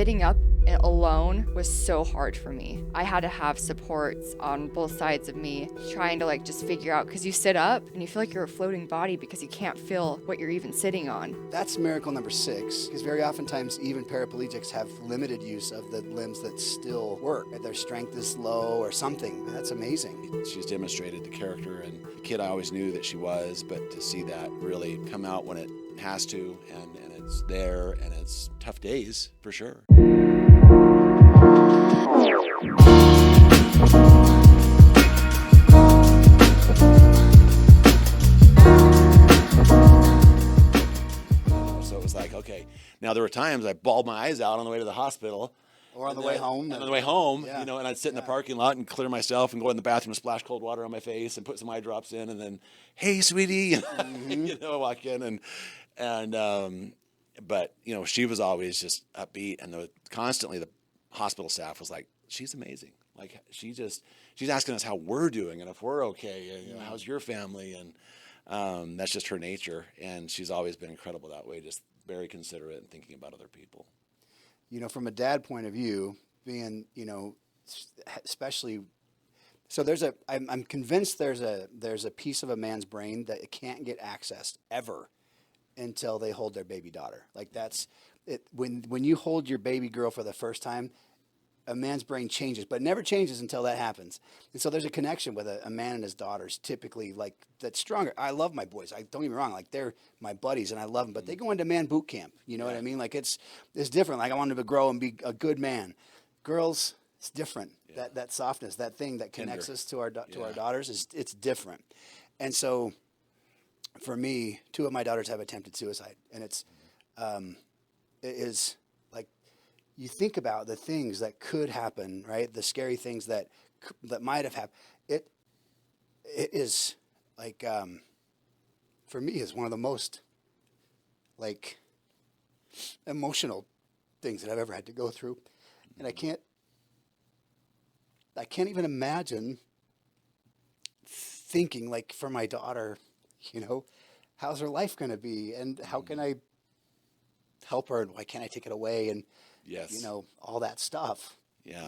sitting up alone was so hard for me. I had to have supports on both sides of me, trying to just figure out, because you sit up and you feel like you're a floating body because you can't feel what you're even sitting on. That's miracle number 6, because very oftentimes even paraplegics have limited use of the limbs that still work. Their strength is low or something. That's amazing. She's demonstrated the character, and the kid I always knew that she was, but to see that really come out when it has to, and it's there, and it's tough days for sure. So it was like, okay, now there were times I bawled my eyes out on the way to the hospital. Or on the way home. And on the way home, Yeah. and I'd sit in the parking lot and clear myself and go in the bathroom and splash cold water on my face and put some eye drops in, and then, hey, sweetie, walk in but she was always just upbeat, and constantly the hospital staff was like, she's amazing. Like she's asking us how we're doing and if we're okay, and how's your family, and that's just her nature, and she's always been incredible that way, just very considerate and thinking about other people. From a dad point of view, being, especially, so I'm convinced there's a piece of a man's brain that it can't get accessed ever until they hold their baby daughter. Like that's it. When you hold your baby girl for the first time, a man's brain changes, but it never changes until that happens. And so there's a connection with a man and his daughters, typically, like, that's stronger. I love my boys. Don't get me wrong. Like, they're my buddies and I love them, but they go into man boot camp. You know what I mean? Like, it's different. Like, I want them to grow and be a good man. Girls, it's different. Yeah. That softness, that thing that connects us to our daughters, it's different. And so for me, 2 of my daughters have attempted suicide, and it is like, you think about the things that could happen, right? The scary things that might have happened. It is like, for me, is one of the most emotional things that I've ever had to go through, and I can't even imagine thinking, like, for my daughter, how's her life going to be, and how can I help her, and why can't I take it away, and yes, all that stuff. Yeah.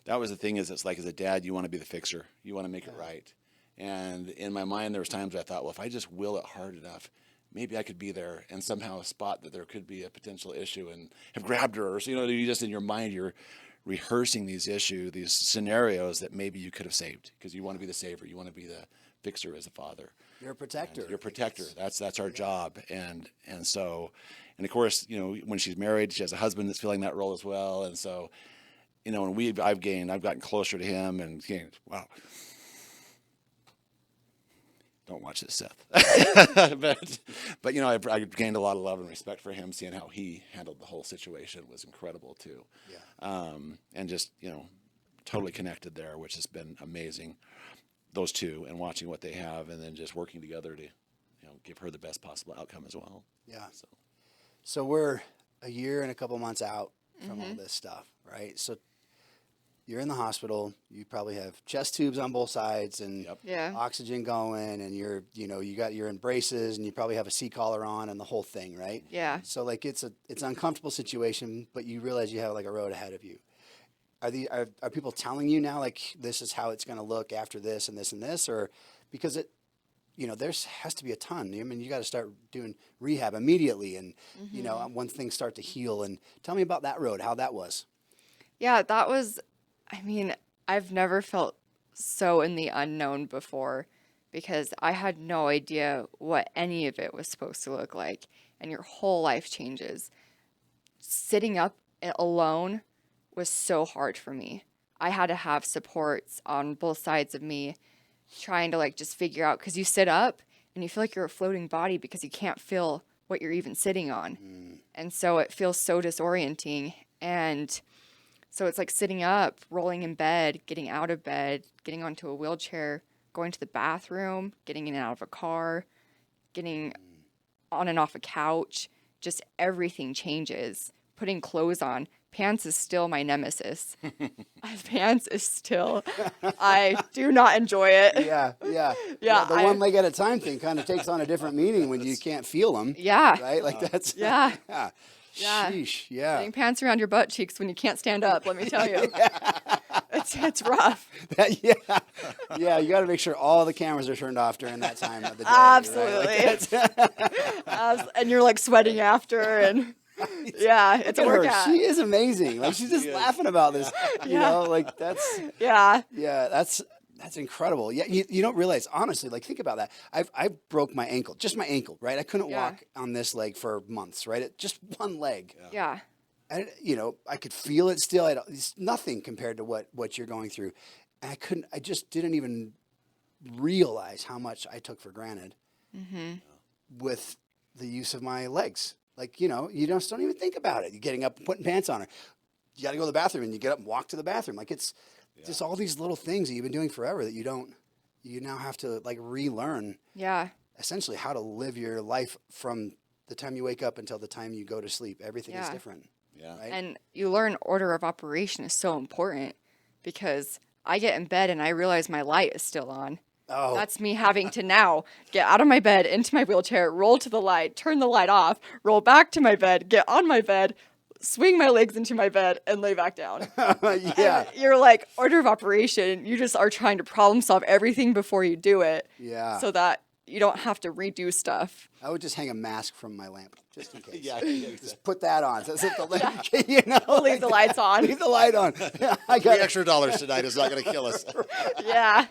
That was the thing, is it's like, as a dad, you want to be the fixer. You want to make it right. And in my mind, there was times I thought, well, if I just will it hard enough, maybe I could be there and somehow spot that there could be a potential issue and have grabbed her. Or, you just in your mind, you're rehearsing these scenarios that maybe you could have saved, because you want to be the saver. You want to be the fixer as a father. You're a protector. You're a protector. That's our job. And so, and of course, when she's married, she has a husband that's filling that role as well. And so, and I've gotten closer to him, and wow. Don't watch this, Seth. but I've gained a lot of love and respect for him. Seeing how he handled the whole situation was incredible too. Yeah. And just totally connected there, which has been amazing. Those two, and watching what they have, and then just working together to give her the best possible outcome as well. Yeah. So we're a year and a couple months out from all this stuff, right? So you're in the hospital. You probably have chest tubes on both sides and oxygen going, and you're in braces, and you probably have a C-collar on and the whole thing, right? Yeah. So it's an uncomfortable situation, but you realize you have a road ahead of you. Are people telling you now, like, this is how it's going to look after this and this and this, or because there has to be a ton. I mean, you got to start doing rehab immediately, and when things start to heal. And tell me about that road, how that was. Yeah, that was. I mean, I've never felt so in the unknown before, because I had no idea what any of it was supposed to look like, and your whole life changes. Sitting up alone was so hard for me. I had to have supports on both sides of me, trying to just figure out, because you sit up and you feel like you're a floating body because you can't feel what you're even sitting on. And so it feels so disorienting. And so it's like sitting up, rolling in bed, getting out of bed, getting onto a wheelchair, going to the bathroom, getting in and out of a car, getting on and off a couch. Just everything changes. Putting clothes on. Pants is still my nemesis. Pants is still, I do not enjoy it. Yeah. The one leg at a time thing kind of takes on a different meaning when you can't feel them. Yeah. Right? Like that's. Yeah. Yeah. Sheesh. Yeah. Getting pants around your butt cheeks when you can't stand up, let me tell you. It's rough. Yeah. Yeah. You got to make sure all the cameras are turned off during that time of the day. Absolutely. Right? Like And you're like sweating after, and yeah, it's a look at her. workout. She is amazing. Like she's just laughing about this. You Yeah. know, like that's, Yeah. yeah, that's incredible. Yeah, you don't realize, honestly, like think about that. I broke my ankle, just my ankle, right? I couldn't Yeah. walk on this leg for months, right? Just one leg. Yeah. I could feel it still. It's nothing compared to what you're going through. And I just didn't even realize how much I took for granted with the use of my legs. Like, you just don't even think about it. You're getting up and putting pants on her. You got to go to the bathroom and you get up and walk to the bathroom. Like it's just all these little things that you've been doing forever that you now have to like relearn Yeah. essentially how to live your life from the time you wake up until the time you go to sleep. Everything is Yeah. different. Yeah. Right? And you learn order of operation is so important because I get in bed and I realize my light is still on. Oh, That's me having to now get out of my bed, into my wheelchair, roll to the light, turn the light off, roll back to my bed, get on my bed, swing my legs into my bed, and lay back down. yeah. And you're like, order of operation. You just are trying to problem solve everything before you do it. Yeah. So that you don't have to redo stuff. I would just hang a mask from my lamp just in case. Yeah. Just put that on. So the lamp, We'll leave the lights on. Leave the light on. I $3 got extra tonight is not going to kill us. Yeah.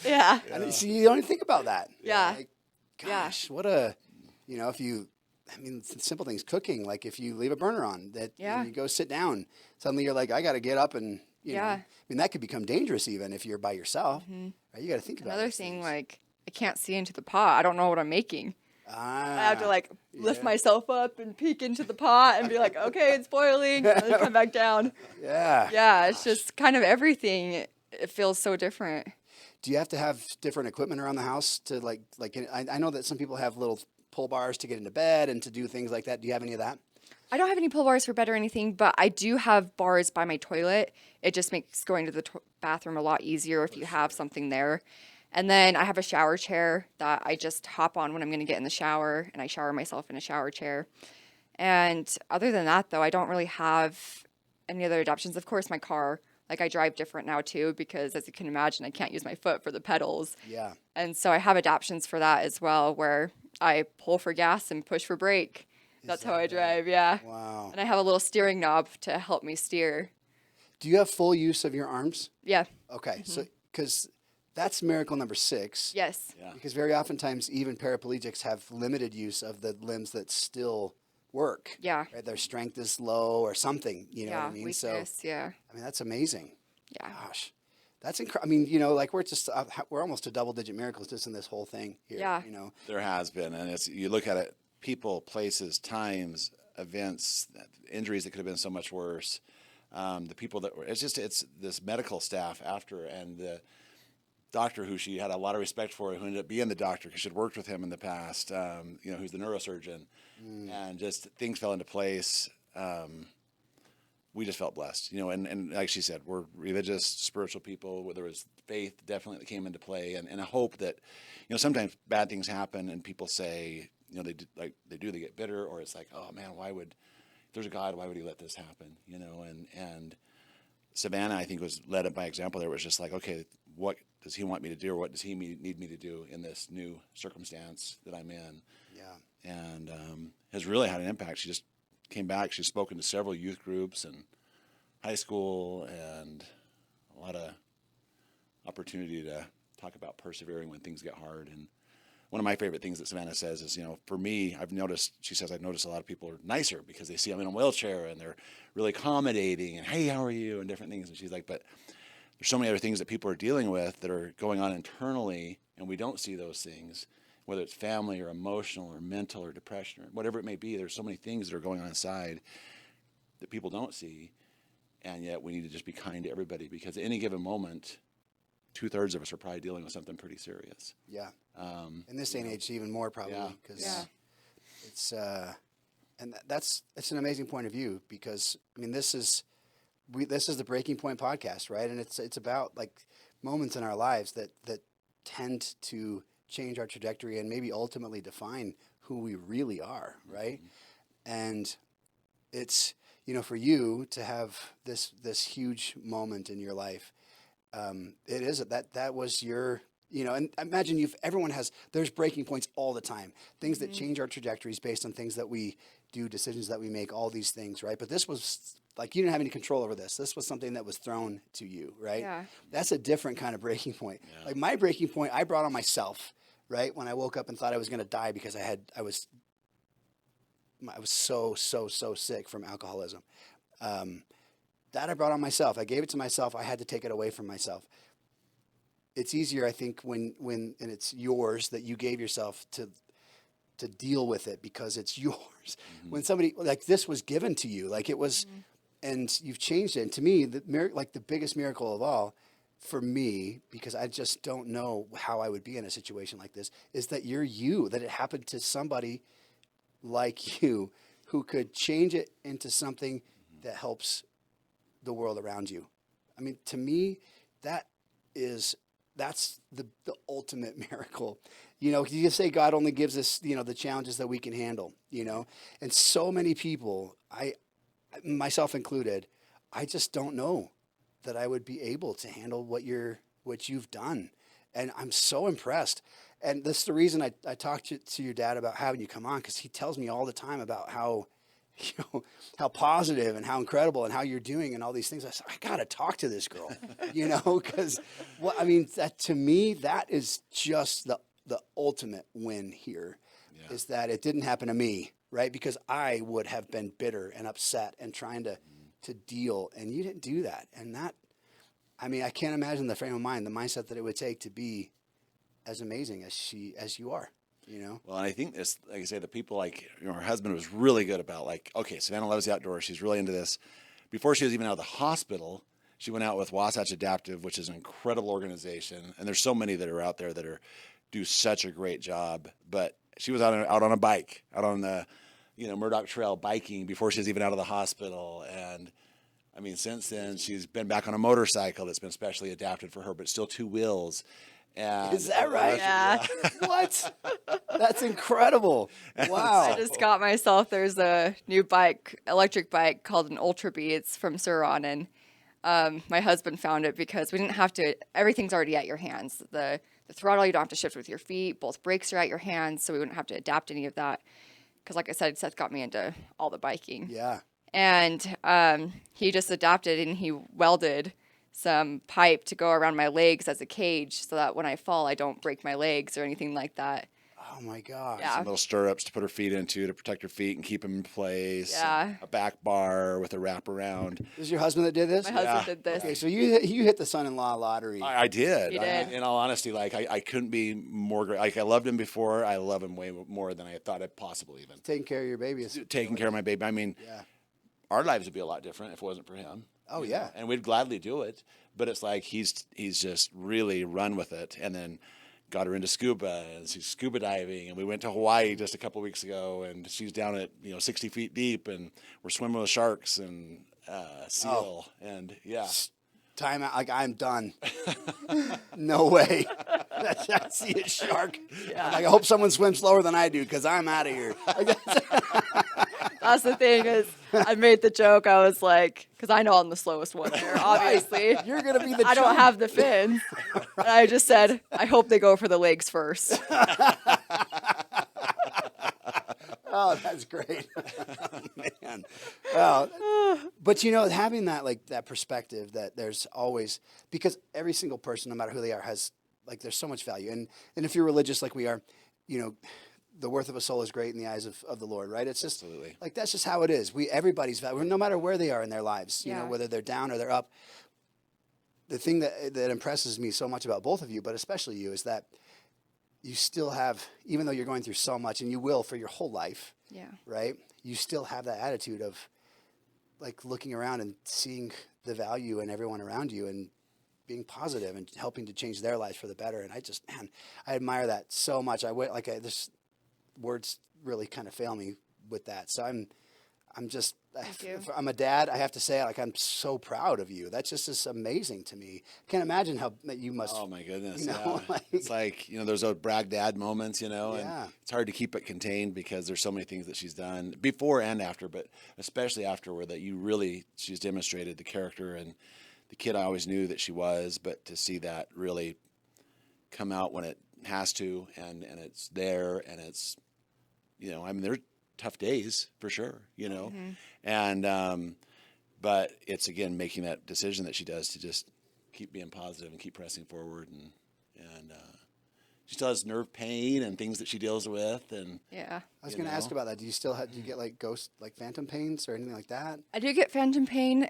Yeah. See, you don't even think about that. Yeah. Like, gosh, what a, if you, simple things, cooking, like if you leave a burner on that and you go sit down, suddenly you're like, I got to get up and, you know, that could become dangerous even if you're by yourself. Right? You got to think about Another these thing, things. like, I can't see into the pot. I don't know what I'm making. I have to like lift myself up and peek into the pot and be like, okay, it's boiling, and then come back down. Yeah. Yeah, it's just kind of everything. It feels so different. Do you have to have different equipment around the house to like I know that some people have little pull bars to get into bed and to do things like that. Do you have any of that? I don't have any pull bars for bed or anything, but I do have bars by my toilet. It just makes going to the bathroom a lot easier if you have something there. And then I have a shower chair that I just hop on when I'm going to get in the shower, and I shower myself in a shower chair. And other than that, though, I don't really have any other adoptions. Of course, my car, like I drive different now too, because as you can imagine, I can't use my foot for the pedals. Yeah. And so I have adaptions for that as well, where I pull for gas and push for brake. That's how I drive, yeah. Wow. And I have a little steering knob to help me steer. Do you have full use of your arms? Yeah. Okay. So, because that's miracle number 6. Yes. Yeah. Because very oftentimes even paraplegics have limited use of the limbs that still work. Yeah. Right? Their strength is low or something. You know what I mean? Weakness, yeah. I mean, that's amazing. Yeah. Gosh. That's incredible. I mean, you know, like we're almost to double-digit miracles just in this whole thing here. Yeah. You know. There has been, and you look at it, people, places, times, events, injuries that could have been so much worse. The people that were, it's this medical staff after, and the doctor who she had a lot of respect for, who ended up being the doctor because she'd worked with him in the past, who's the neurosurgeon, and just things fell into place. We just felt blessed, and like she said, we're religious, spiritual people. There was faith definitely that came into play, and a hope that, sometimes bad things happen and people say, they get bitter, or it's like, oh man, if there's a God, why would he let this happen? And Savannah, I think, was led by example. There was just like, okay, what does he want me to do, or what does he need me to do in this new circumstance that I'm in? Yeah. And has really had an impact. She just came back. She's spoken to several youth groups and high school, and a lot of opportunity to talk about persevering when things get hard. And one of my favorite things that Savannah says is, for me, I've noticed a lot of people are nicer because they see I'm in a wheelchair and they're really accommodating and, hey, how are you? And different things. And she's like, but there's so many other things that people are dealing with that are going on internally, and we don't see those things, whether it's family or emotional or mental or depression or whatever it may be. There's so many things that are going on inside that people don't see, and yet we need to just be kind to everybody, because at any given moment, 2/3 of us are probably dealing with something pretty serious. Yeah. In this day and age, even more probably, because it's and it's an amazing point of view, because I mean this is the Breaking Point podcast, right? And it's about like moments in our lives that tend to change our trajectory and maybe ultimately define who we really are, right? And it's, for you to have this huge moment in your life, it is that was your, and imagine there's breaking points all the time, things that change our trajectories based on things that we do, decisions that we make, all these things, right? But this was like, you didn't have any control over this. This was something that was thrown to you, right? Yeah. That's a different kind of breaking point. Yeah. Like my breaking point, I brought on myself, right? When I woke up and thought I was going to die because I was so sick from alcoholism. That I brought on myself. I gave it to myself. I had to take it away from myself. It's easier, I think, when and it's yours, that you gave yourself to deal with it because it's yours. When somebody like this was given to you, like it was, and you've changed it. And to me, the biggest miracle of all, for me, because I just don't know how I would be in a situation like this, is that that it happened to somebody like you who could change it into something that helps the world around you. I mean, to me, that's the ultimate miracle. You can say God only gives us, the challenges that we can handle, and so many people, myself included, I just don't know that I would be able to handle what you've done. And I'm so impressed. And this is the reason I talked to your dad about having you come on, because he tells me all the time about how, how positive and how incredible and how you're doing and all these things. I said, I got to talk to this girl, because that to me, that is just the ultimate win here, is that it didn't happen to me, right? Because I would have been bitter and upset and trying to deal, and you didn't do that. And that, I can't imagine the frame of mind, the mindset that it would take to be as amazing as you are. Well, and I think this, like I say, the people like her husband was really good about okay, Savannah loves the outdoors. She's really into this. Before she was even out of the hospital, she went out with Wasatch Adaptive, which is an incredible organization. And there's so many that are out there that do such a great job. But she was out on a bike, out on the Murdoch Trail biking before she was even out of the hospital. And since then she's been back on a motorcycle that's been specially adapted for her, but still two wheels. And is that right? Yeah. What? That's incredible. Wow. I just got myself, there's a new electric bike called an Ultra Bee. It's from Suron, and my husband found it because we didn't have to, everything's already at your hands. The throttle, you don't have to shift with your feet. Both brakes are at your hands, so we wouldn't have to adapt any of that. Because like I said, Seth got me into all the biking. Yeah. And he just adapted, and he welded some pipe to go around my legs as a cage so that when I fall, I don't break my legs or anything like that. Oh my gosh. Yeah. Some little stirrups to put her feet into to protect her feet and keep them in place. Yeah. A back bar with a wrap around. This is your husband that did this? My husband did this. Okay, so you hit the son-in-law lottery. I did. You did. In all honesty, I couldn't be more great. Like, I loved him before. I love him way more than I thought I'd possibly even. Taking care of your baby. Taking care of my baby. Yeah. Our lives would be a lot different if it wasn't for him. Oh, yeah. And we'd gladly do it. But it's like he's just really run with it. And then got her into scuba, and she's scuba diving. And we went to Hawaii just a couple of weeks ago, and she's down at 60 feet deep, and we're swimming with sharks and seal. And yeah. Time out. Like, I'm done. No way. I see a shark. Yeah. I hope someone swims slower than I do, because I'm out of here. That's the thing is, I made the joke. I was like, because I know I'm the slowest one there, obviously. You're going to be the I don't have the fins. And I just said, I hope they go for the legs first. Oh, that's great. Man. Well, but having that perspective that there's always, because every single person, no matter who they are, has there's so much value. And if you're religious like we are, the worth of a soul is great in the eyes of the Lord, right? It's just Absolutely. That's just how it is. Everybody's value, no matter where they are in their lives, whether they're down or they're up. The thing that impresses me so much about both of you, but especially you, is that you still have, even though you're going through so much, and you will for your whole life, right? You still have that attitude of looking around and seeing the value in everyone around you and being positive and helping to change their lives for the better. And I admire that so much. This words really kind of fail me with that. So you. if I'm a dad, I have to say, like, I'm so proud of you. That's just amazing to me. I can't imagine how you must. Oh my goodness! You know, Yeah, like, it's like there's those brag dad moments, and yeah, it's hard to keep it contained because there's so many things that she's done before and after, but especially afterward that she's demonstrated the character and the kid I always knew that she was, but to see that really come out when it has to, and it's there, and it's I mean, there are tough days for sure, Mm-hmm. and but it's again making that decision that she does to just keep being positive and keep pressing forward, and she still has nerve pain and things that she deals with, and Yeah. I was you going to ask know. about that. Do you get like phantom pains or anything like that? I do get phantom pain.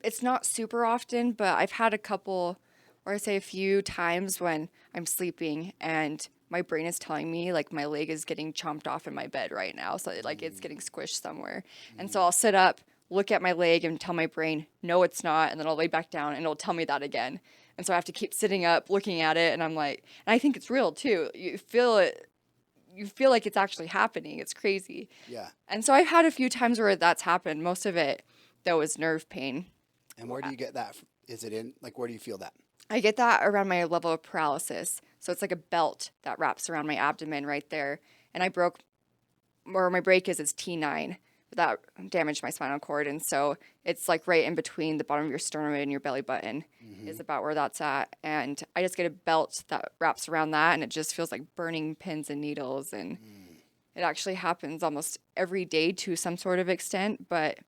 It's not super often, but I've had a couple, or I say a few times when I'm sleeping and my brain is telling me like my leg is getting chomped off in my bed right now. So like it's getting squished somewhere. And so I'll sit up, look at my leg and tell my brain, no, it's not. And then I'll lay back down and it'll tell me that again. And so I have to keep sitting up, looking at it. And I'm like, and I think it's real too. You feel it. You feel like it's actually happening. It's crazy. Yeah. And so I've had a few times where that's happened. Most of it, though, is nerve pain. And where do you get that? Is it in, like, where do you feel that? I get that around my level of paralysis. So it's like a belt that wraps around my abdomen right there. And my break is T9. But that damaged my spinal cord. And so it's like right in between the bottom of your sternum and your belly button is about where that's at. And I just get a belt that wraps around that. And it just feels like burning pins and needles. And it actually happens almost every day to some sort of extent. But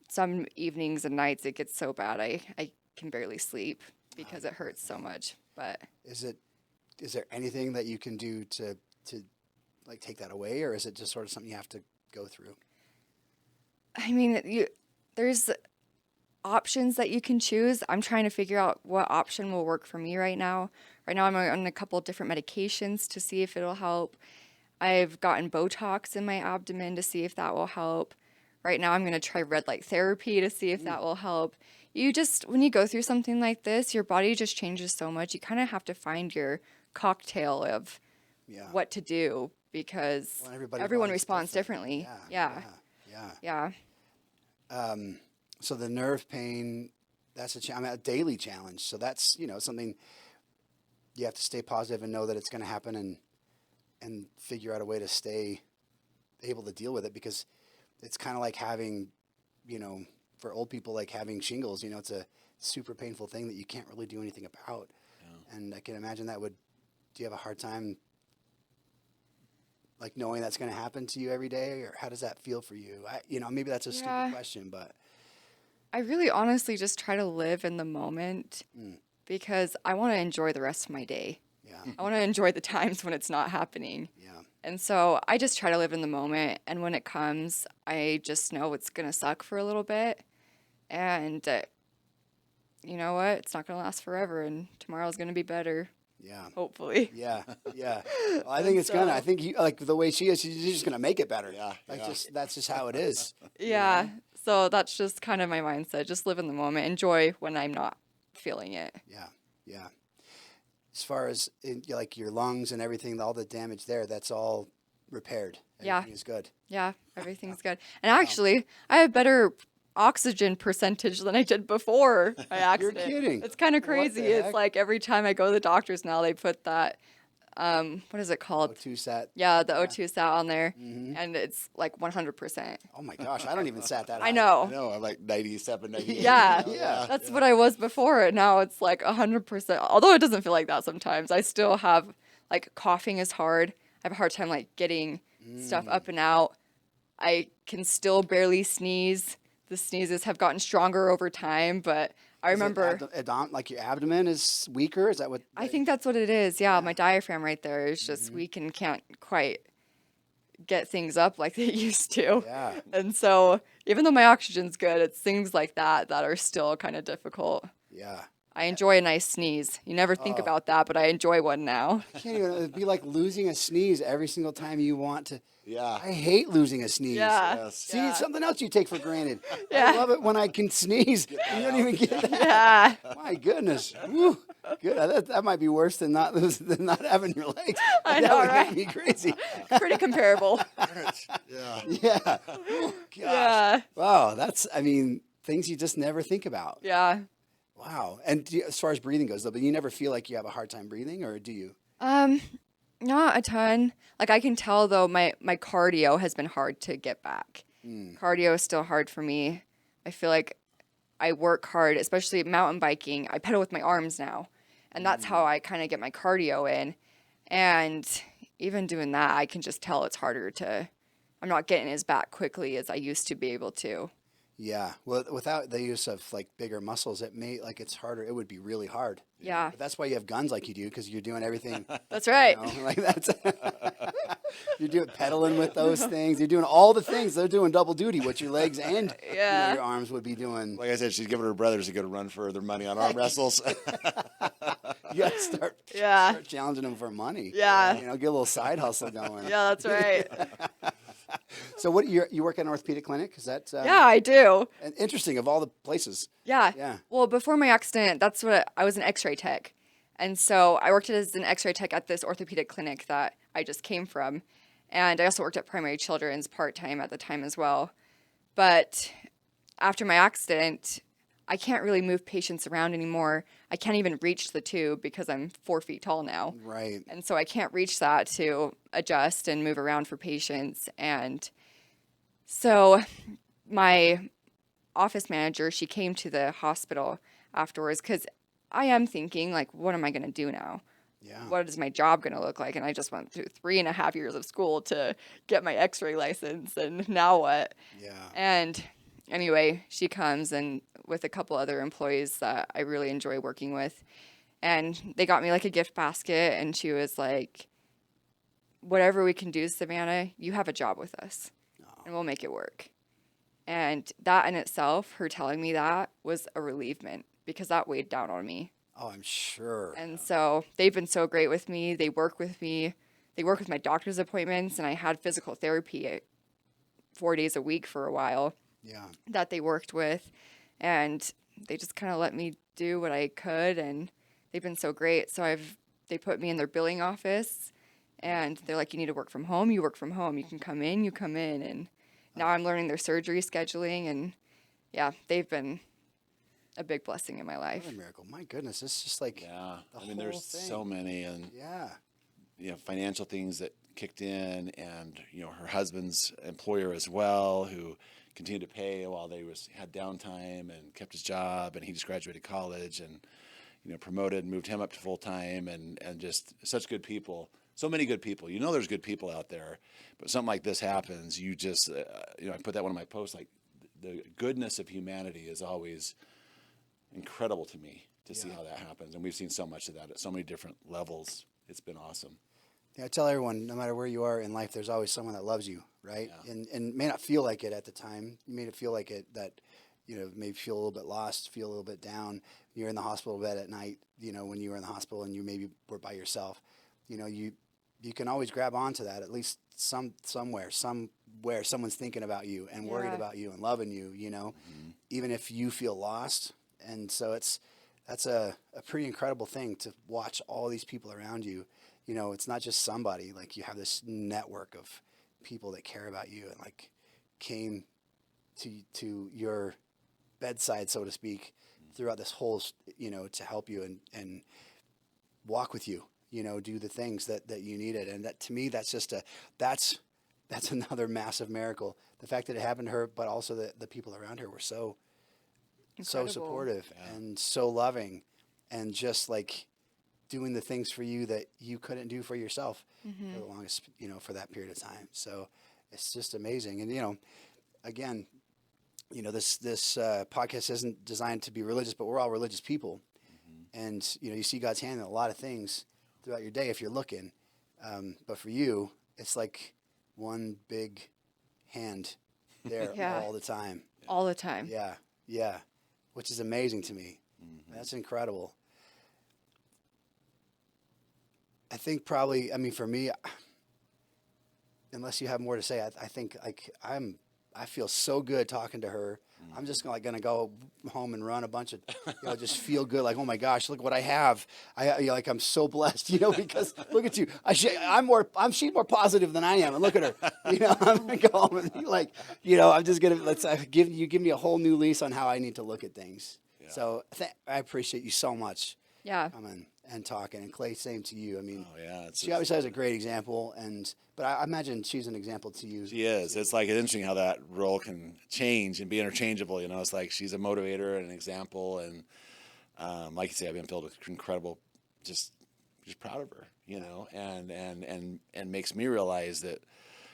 some evenings and nights it gets so bad I can barely sleep because it hurts so much. But Is there anything that you can do to like take that away, or is it just sort of something you have to go through? I mean, there's options that you can choose. I'm trying to figure out what option will work for me right now. Right now I'm on a couple of different medications to see if it'll help. I've gotten Botox in my abdomen to see if that will help. Right now I'm going to try red light therapy to see if that will help. When you go through something like this, your body just changes so much. You kind of have to find your cocktail of Yeah. what to do because Well, everyone body's responds different. differently. Yeah. Yeah. Yeah. Yeah. So the nerve pain, that's a daily challenge. So that's, something you have to stay positive and know that it's going to happen and figure out a way to stay able to deal with it, because it's kind of like having, for old people, like having shingles, it's a super painful thing that you can't really do anything about. Yeah. And I can imagine do you have a hard time like knowing that's going to happen to you every day, or how does that feel for you? Maybe that's a stupid question, but I really honestly just try to live in the moment because I want to enjoy the rest of my day. yeah, I want to enjoy the times when it's not happening. yeah, And so I just try to live in the moment. And when it comes, I just know it's going to suck for a little bit. And you know what? It's not going to last forever. And tomorrow's going to be better, yeah. hopefully. Yeah, yeah. Well, I think it's gonna. I think you like the way she is. She's just gonna make it better. Yeah, Like yeah. that's just how it is. Yeah. So that's just kind of my mindset. Just live in the moment. Enjoy when I'm not feeling it. Yeah, yeah. As far as like your lungs and everything, all the damage there, that's all repaired. Yeah. Everything is good. Yeah, everything's good. And actually, I have better oxygen percentage than I did before my accident. kidding. It's kind of What crazy. the It's heck? like every time I go to the doctors now, they put that, what is it called? O2 sat. Yeah, the O2 sat on there, and it's like 100%. Oh my gosh, I don't even sat that. I high. I know. know. I'm like 97, 98. Yeah, Yeah. that's what I was before. And now it's like 100%. Although it doesn't feel like that sometimes. I still have, like, coughing is hard. I have a hard time, like, getting stuff up and out. I can still barely sneeze. The sneezes have gotten stronger over time, but I remember. Like your abdomen is weaker. Is that what? I think that's what it is. Yeah, my diaphragm right there is just weak and can't quite get things up like they used to. Yeah. And so even though my oxygen's good, it's things like that are still kind of difficult. Yeah. I enjoy a nice sneeze. You never think about that, but I enjoy one now. I can't even. It'd be like losing a sneeze every single time you want to. Yeah. I hate losing a sneeze. Yeah. Yes. See, Yeah. it's something else you take for granted. Yeah. I love it when I can sneeze. You don't even get that. Yeah. My goodness. Woo. Good. That might be worse than than not having your legs. I That know, would right? make me crazy. Pretty comparable. Yeah. Yeah. Oh, gosh. Yeah. Wow. I mean, things you just never think about. Yeah. Wow. And as far as breathing goes, though, but you never feel like you have a hard time breathing, or do you? Um, Not a ton. Like I can tell though, my cardio has been hard to get back. Cardio is still hard for me. I feel like I work hard, especially mountain biking. I pedal with my arms now, and that's how I kind of get my cardio in. And even doing that, I can just tell it's harder to. I'm not getting as back quickly as I used to be able to. Yeah. Well, without the use of like bigger muscles, it's harder. It would be really hard. Yeah, But that's why you have guns like you do, because you're doing everything. that's right. Like that's you're doing pedaling with those things. You're doing all the things. They're doing double duty. What your legs and Yeah. your arms would be doing. Like I said, she's giving her brothers a good run for their money on arm wrestles. You got to start challenging them for money. Yeah. Get a little side hustle going. Yeah, that's right. So what you work at an orthopedic clinic? Is that Yeah, I do. and interesting of all the places? Yeah. Yeah. Well, before my accident, I was an X-ray tech, and so I worked as an X-ray tech at this orthopedic clinic that I just came from, and I also worked at Primary Children's part-time at the time as well. But after my accident, I can't really move patients around anymore. I can't even reach the tube because I'm 4 feet tall now. Right. And so I can't reach that to adjust and move around for patients. And so my office manager, she came to the hospital afterwards because I am thinking, like, what am I going to do now? Yeah. What is my job going to look like? And I just went through 3.5 years of school to get my x-ray license. And now what? Yeah. And anyway, she comes and with a couple other employees that I really enjoy working with. And they got me like a gift basket, and she was like, whatever we can do, Savannah, you have a job with us and we'll make it work. And that in itself, her telling me that was a relievement because that weighed down on me. Oh, I'm sure. And so they've been so great with me. They work with me. They work with my doctor's appointments, and I had physical therapy 4 days a week for a while Yeah. that they worked with, and they just kind of let me do what I could, and they've been so great. So they put me in their billing office, and they're like, you need to work from home, you work from home. You can come in, you come in. And now I'm learning their surgery scheduling, and yeah, they've been a big blessing in my life. What a miracle. My goodness. It's just like Yeah. the I mean, whole there's thing. so many, and Yeah. financial things that kicked in, and her husband's employer as well, who continued to pay while they had downtime and kept his job, and he just graduated college and promoted and moved him up to full time, and just such good people, so many good people. There's good people out there, but something like this happens, you just I put that one of my posts, like the goodness of humanity is always incredible to me to see how that happens, and we've seen so much of that at so many different levels. It's been awesome. Yeah, I tell everyone, no matter where you are in life, there's always someone that loves you, right? Yeah. And may not feel like it at the time. You may feel like it that, maybe feel a little bit lost, feel a little bit down. You're in the hospital bed at night, when you were in the hospital and you maybe were by yourself. You can always grab onto that, at least somewhere someone's thinking about you and worried Yeah. about you and loving you, even if you feel lost. And so that's a pretty incredible thing to watch all these people around you. It's not just somebody, like you have this network of people that care about you and like came to your bedside, so to speak, throughout this whole, to help you and walk with you, do the things that you needed. And that, to me, that's just that's another massive miracle. The fact that it happened to her, but also the people around her were so Incredible. supportive and so loving, and just like doing the things for you that you couldn't do for yourself for the longest, for that period of time. So it's just amazing. And, again, this podcast isn't designed to be religious, but we're all religious people. And, you see God's hand in a lot of things throughout your day if you're looking. But for you, it's like one big hand there Yeah. all the time. All the time. Yeah, yeah, which is amazing to me. That's incredible. I think probably, for me, unless you have more to say, I think like I feel so good talking to her I'm just gonna go home and run a bunch of, just feel good. Like, oh my gosh, look what I have. Like I'm so blessed, because look at you. She's more positive than I am, and look at her. I'm gonna go home and be like, I'm just gonna give me a whole new lease on how I need to look at things. Yeah. So I appreciate you so much. Yeah. Coming and talking, and Clay, same to you. I mean, Oh yeah, she obviously has a great example, but I imagine she's an example to you. she is. It's like it's interesting how that role can change and be interchangeable. It's like she's a motivator and an example, and like you say, I've been filled with incredible, just proud of her. And makes me realize that,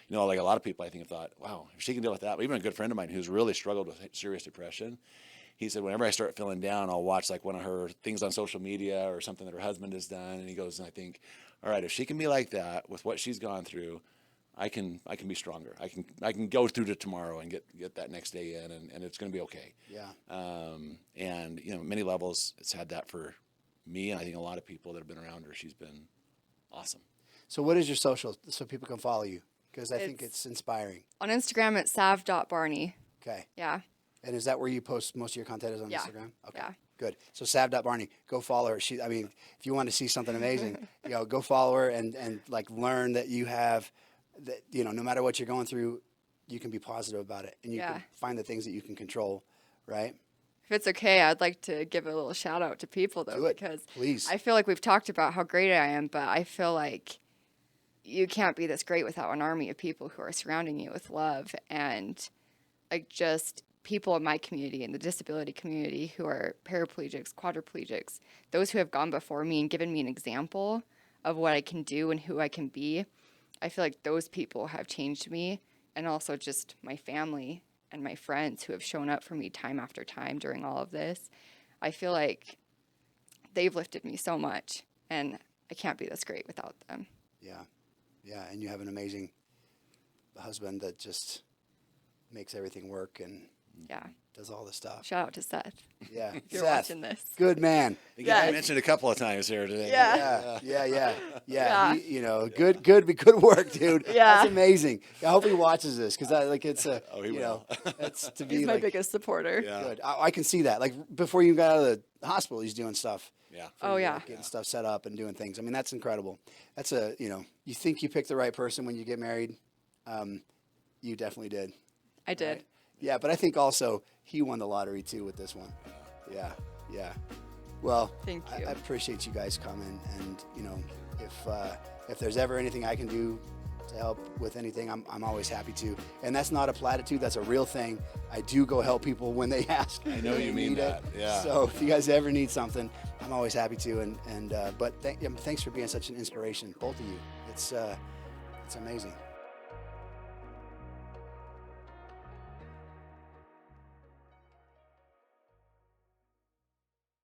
like a lot of people I think have thought, wow, if she can deal with that. Even a good friend of mine who's really struggled with serious depression. He said, whenever I start feeling down, I'll watch like one of her things on social media or something that her husband has done. And he goes, and I think, all right, if she can be like that with what she's gone through, I can be stronger. I can go through to tomorrow and get that next day in, and it's going to be okay. Yeah. And many levels, it's had that for me, and I think a lot of people that have been around her. She's been awesome. So what is your social so people can follow you? Because I think it's inspiring. On Instagram, it's sav.barney. Okay. Yeah. And is that where you post most of your content is on Instagram? Okay. Yeah. Good. So sav.barney, go follow her. If you want to see something amazing, go follow her and like learn that you have that, no matter what you're going through, you can be positive about it and you can find the things that you can control, right? If it's okay, I'd like to give a little shout out to people though, Do it, because please. I feel like we've talked about how great I am, but I feel like you can't be this great without an army of people who are surrounding you with love and like just people in my community and the disability community who are paraplegics, quadriplegics, those who have gone before me and given me an example of what I can do and who I can be. I feel like those people have changed me, and also just my family and my friends who have shown up for me time after time during all of this. I feel like they've lifted me so much, and I can't be this great without them. Yeah. Yeah. And you have an amazing husband that just makes everything work and Yeah. does all the stuff. Shout out to Seth. Yeah. If you're Seth, watching this. good man. I mentioned a couple of times here today. Yeah. Yeah. Good work, dude. Yeah. That's amazing. I hope he watches this because it's a, Oh, he will. it's to be He's my like biggest supporter. Yeah. good. I can see that. Like before you got out of the hospital, he's doing stuff. Yeah. for Oh, you, yeah. like getting stuff set up and doing things. I mean, that's incredible. That's you think you picked the right person when you get married. You definitely did. I did. Right? Yeah, but I think also he won the lottery too with this one. Yeah. Well, Thank you. I appreciate you guys coming, and if there's ever anything I can do to help with anything, I'm always happy to. And that's not a platitude; that's a real thing. I do go help people when they ask. I know when you they mean need that. it. Yeah. So if you guys ever need something, I'm always happy to. But thanks for being such an inspiration, both of you. It's amazing.